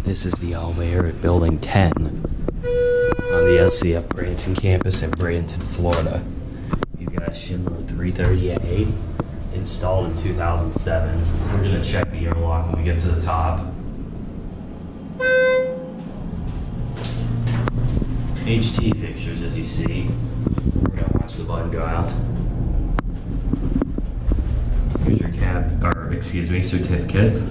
This is the elevator at Building 10 on the SCF Bradenton campus in Bradenton, Florida. You've got a Schindler 330A installed in 2007. We're going to check the interlock when we get to the top. HT fixtures, as you see. We're going to watch the button go out. Here's your certificate.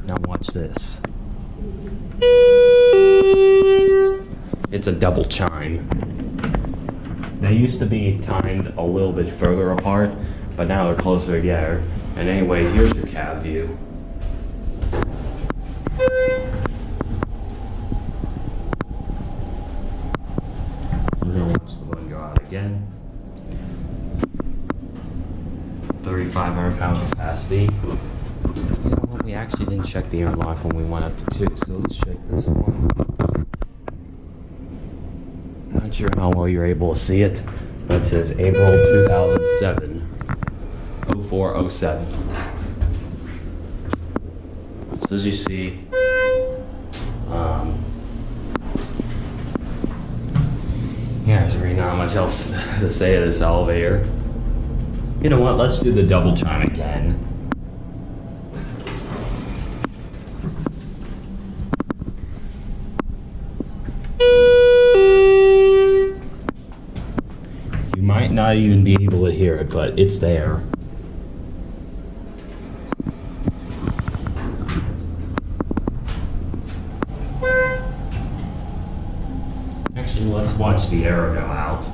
Now watch this. It's a double chime. They used to be timed a little bit further apart, but now they're closer together. And anyway, here's your cab view. We're gonna watch the button go out again. 3,500 pound capacity. You know what? We actually didn't check the interlock when we went up to 2, so let's check this one. Not sure how well you're able to see it, but it says April 2007, 0407. So as you see, yeah, there's really not much else to say of this elevator. You know what? Let's do the double chime again. You might not even be able to hear it, but it's there. Actually, let's watch the arrow go out.